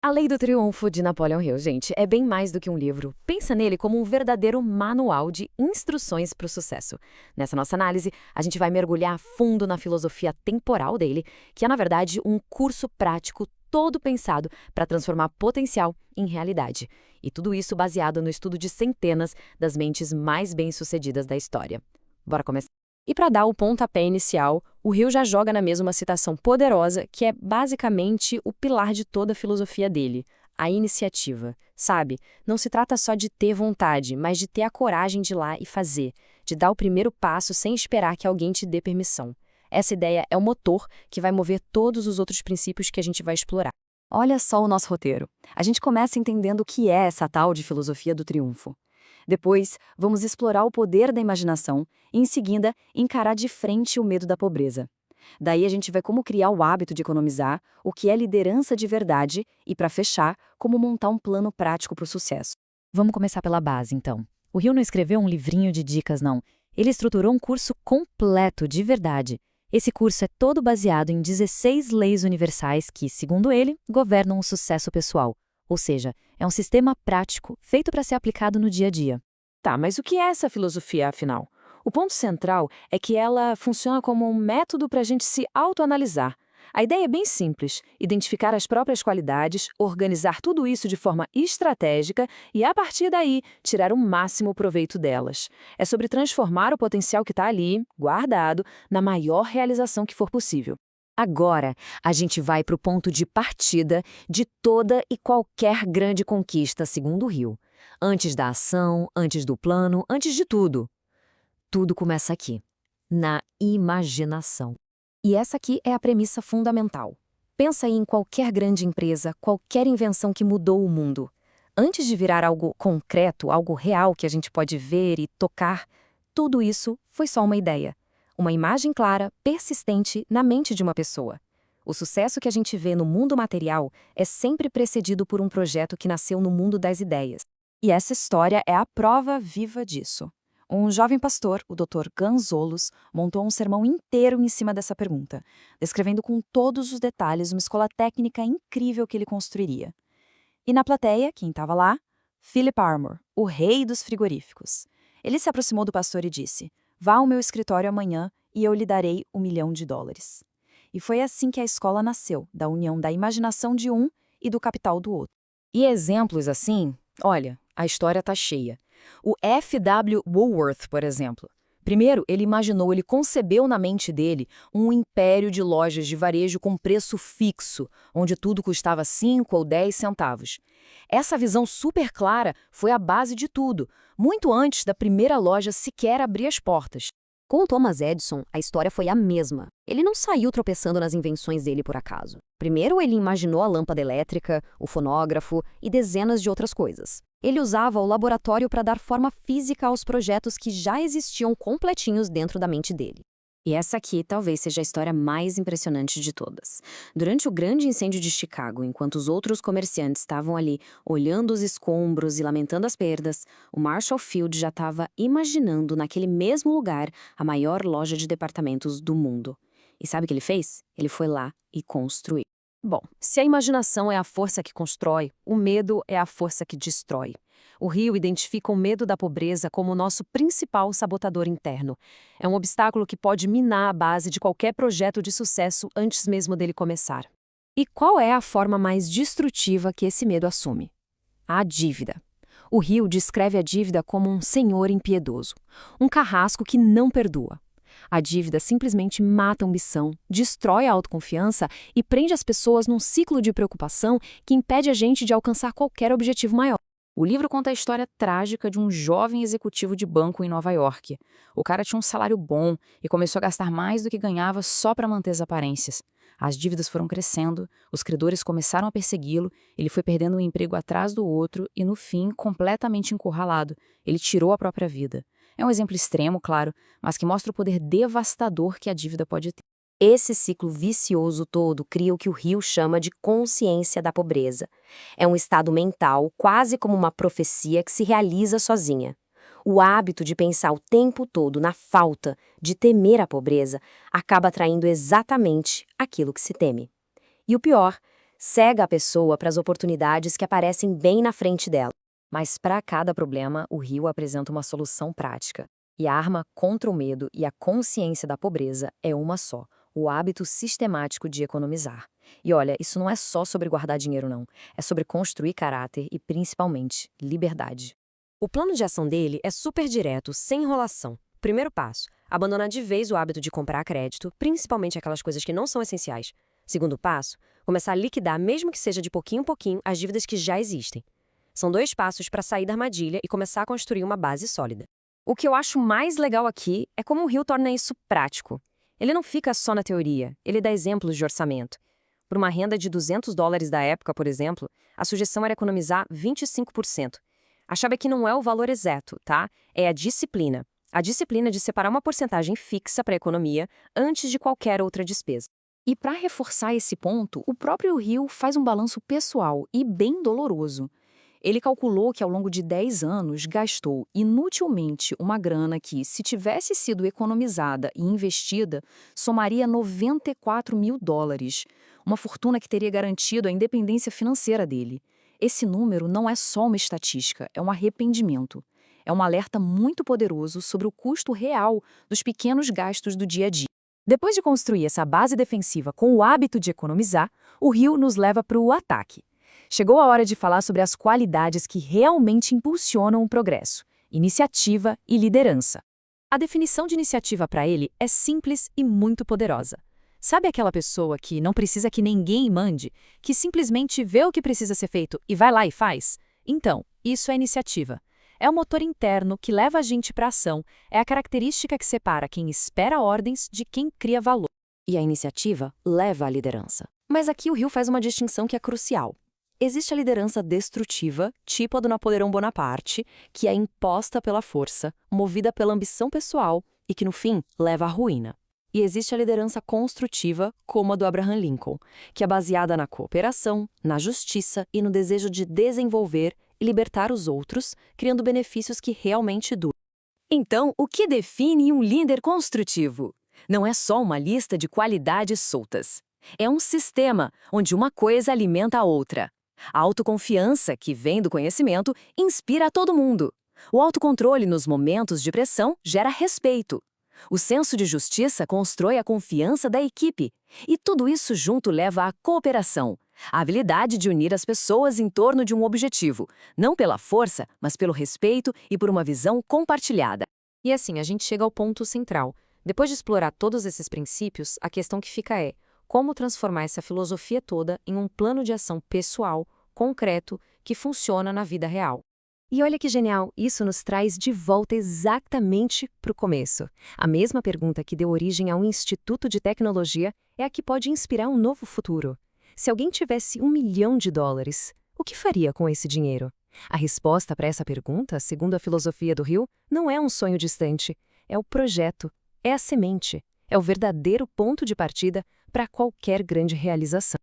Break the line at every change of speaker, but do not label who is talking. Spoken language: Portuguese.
A Lei do Triunfo de Napoleão Hill, gente, é bem mais do que um livro. Pensa nele como um verdadeiro manual de instruções para o sucesso. Nessa nossa análise, a gente vai mergulhar a fundo na filosofia temporal dele, que é, na verdade, um curso prático todo pensado para transformar potencial em realidade. E tudo isso baseado no estudo de centenas das mentes mais bem-sucedidas da história. Bora começar?
E para dar o pontapé inicial, o Hill já joga na mesa uma citação poderosa que é basicamente o pilar de toda a filosofia dele, a iniciativa. Sabe, não se trata só de ter vontade, mas de ter a coragem de ir lá e fazer, de dar o primeiro passo sem esperar que alguém te dê permissão. Essa ideia é o motor que vai mover todos os outros princípios que a gente vai explorar.
Olha só o nosso roteiro. A gente começa entendendo o que é essa tal de filosofia do triunfo. Depois, vamos explorar o poder da imaginação e, em seguida, encarar de frente o medo da pobreza. Daí a gente vai como criar o hábito de economizar, o que é liderança de verdade e, para fechar, como montar um plano prático para o sucesso.
Vamos começar pela base, então. O Hill não escreveu um livrinho de dicas, não. Ele estruturou um curso completo, de verdade. Esse curso é todo baseado em 16 leis universais que, segundo ele, governam o sucesso pessoal. Ou seja, é um sistema prático, feito para ser aplicado no dia a dia.
Tá, mas o que é essa filosofia, afinal? O ponto central é que ela funciona como um método para a gente se autoanalisar. A ideia é bem simples: identificar as próprias qualidades, organizar tudo isso de forma estratégica e, a partir daí, tirar o máximo proveito delas. É sobre transformar o potencial que está ali, guardado, na maior realização que for possível.
Agora, a gente vai para o ponto de partida de toda e qualquer grande conquista, segundo o Hill. Antes da ação, antes do plano, antes de tudo. Tudo começa aqui, na imaginação.
E essa aqui é a premissa fundamental. Pensa aí em qualquer grande empresa, qualquer invenção que mudou o mundo. Antes de virar algo concreto, algo real que a gente pode ver e tocar, tudo isso foi só uma ideia. Uma imagem clara, persistente na mente de uma pessoa. O sucesso que a gente vê no mundo material é sempre precedido por um projeto que nasceu no mundo das ideias. E essa história é a prova viva disso. Um jovem pastor, o Dr. Gonzolus, montou um sermão inteiro em cima dessa pergunta, descrevendo com todos os detalhes uma escola técnica incrível que ele construiria. E na plateia, quem estava lá? Philip Armour, o rei dos frigoríficos. Ele se aproximou do pastor e disse: "Vá ao meu escritório amanhã e eu lhe darei $1 milhão." E foi assim que a escola nasceu, da união da imaginação de um e do capital do outro.
E exemplos assim, olha, a história tá cheia. O F.W. Woolworth, por exemplo. Primeiro, ele concebeu na mente dele um império de lojas de varejo com preço fixo, onde tudo custava 5 ou 10 centavos. Essa visão super clara foi a base de tudo, muito antes da primeira loja sequer abrir as portas.
Com o Thomas Edison, a história foi a mesma. Ele não saiu tropeçando nas invenções dele por acaso. Primeiro, ele imaginou a lâmpada elétrica, o fonógrafo e dezenas de outras coisas. Ele usava o laboratório para dar forma física aos projetos que já existiam completinhos dentro da mente dele.
E essa aqui talvez seja a história mais impressionante de todas. Durante o grande incêndio de Chicago, enquanto os outros comerciantes estavam ali olhando os escombros e lamentando as perdas, o Marshall Field já estava imaginando naquele mesmo lugar a maior loja de departamentos do mundo. E sabe o que ele fez? Ele foi lá e construiu.
Bom, se a imaginação é a força que constrói, o medo é a força que destrói. O Rio identifica o medo da pobreza como o nosso principal sabotador interno. É um obstáculo que pode minar a base de qualquer projeto de sucesso antes mesmo dele começar.
E qual é a forma mais destrutiva que esse medo assume? A dívida. O Hill descreve a dívida como um senhor impiedoso, um carrasco que não perdoa. A dívida simplesmente mata a ambição, destrói a autoconfiança e prende as pessoas num ciclo de preocupação que impede a gente de alcançar qualquer objetivo maior.
O livro conta a história trágica de um jovem executivo de banco em Nova York. O cara tinha um salário bom e começou a gastar mais do que ganhava só para manter as aparências. As dívidas foram crescendo, os credores começaram a persegui-lo, ele foi perdendo um emprego atrás do outro e, no fim, completamente encurralado, ele tirou a própria vida. É um exemplo extremo, claro, mas que mostra o poder devastador que a dívida pode ter.
Esse ciclo vicioso todo cria o que o Hill chama de consciência da pobreza. É um estado mental, quase como uma profecia que se realiza sozinha. O hábito de pensar o tempo todo na falta, de temer a pobreza, acaba atraindo exatamente aquilo que se teme. E o pior,
Cega a pessoa para as oportunidades que aparecem bem na frente dela. Mas para cada problema, o Rio apresenta uma solução prática. E a arma contra o medo e a consciência da pobreza é uma só: o hábito sistemático de economizar. E olha, isso não é só sobre guardar dinheiro, não. É sobre construir caráter e, principalmente, liberdade.
O plano de ação dele é super direto, sem enrolação. Primeiro passo: abandonar de vez o hábito de comprar a crédito, principalmente aquelas coisas que não são essenciais. Segundo passo: começar a liquidar, mesmo que seja de pouquinho em pouquinho, as dívidas que já existem. São 2 passos para sair da armadilha e começar a construir uma base sólida. O que eu acho mais legal aqui é como o Rio torna isso prático. Ele não fica só na teoria, ele dá exemplos de orçamento. Por uma renda de $200 da época, por exemplo, a sugestão era economizar 25%. A chave aqui não é o valor exato, tá? É a disciplina. A disciplina de separar uma porcentagem fixa para a economia antes de qualquer outra despesa.
E para reforçar esse ponto, o próprio Rio faz um balanço pessoal e bem doloroso. Ele calculou que ao longo de 10 anos gastou inutilmente uma grana que, se tivesse sido economizada e investida, somaria $94 mil, uma fortuna que teria garantido a independência financeira dele. Esse número não é só uma estatística, é um arrependimento. É um alerta muito poderoso sobre o custo real dos pequenos gastos do dia a dia. Depois de construir essa base defensiva com o hábito de economizar, o Rio nos leva para o ataque. Chegou a hora de falar sobre as qualidades que realmente impulsionam o progresso: iniciativa e liderança. A definição de iniciativa para ele é simples e muito poderosa. Sabe aquela pessoa que não precisa que ninguém mande, que simplesmente vê o que precisa ser feito e vai lá e faz? Então, isso é iniciativa. É o motor interno que leva a gente para a ação, é a característica que separa quem espera ordens de quem cria valor.
E a iniciativa leva à liderança. Mas aqui o Rio faz uma distinção que é crucial. Existe a liderança destrutiva, tipo a do Napoleão Bonaparte, que é imposta pela força, movida pela ambição pessoal e que, no fim, leva à ruína. E existe a liderança construtiva, como a do Abraham Lincoln, que é baseada na cooperação, na justiça e no desejo de desenvolver e libertar os outros, criando benefícios que realmente duram.
Então, o que define um líder construtivo? Não é só uma lista de qualidades soltas. É um sistema onde uma coisa alimenta a outra. A autoconfiança, que vem do conhecimento, inspira a todo mundo. O autocontrole nos momentos de pressão gera respeito. O senso de justiça constrói a confiança da equipe. E tudo isso junto leva à cooperação, a habilidade de unir as pessoas em torno de um objetivo, não pela força, mas pelo respeito e por uma visão compartilhada.
E assim, a gente chega ao ponto central. Depois de explorar todos esses princípios, a questão que fica é: como transformar essa filosofia toda em um plano de ação pessoal, concreto, que funciona na vida real? E olha que genial, isso nos traz de volta exatamente para o começo. A mesma pergunta que deu origem ao Instituto de Tecnologia é a que pode inspirar um novo futuro. Se alguém tivesse $1 milhão, o que faria com esse dinheiro? A resposta para essa pergunta, segundo a filosofia do Rio, não é um sonho distante, é o projeto, é a semente, é o verdadeiro ponto de partida para qualquer grande realização.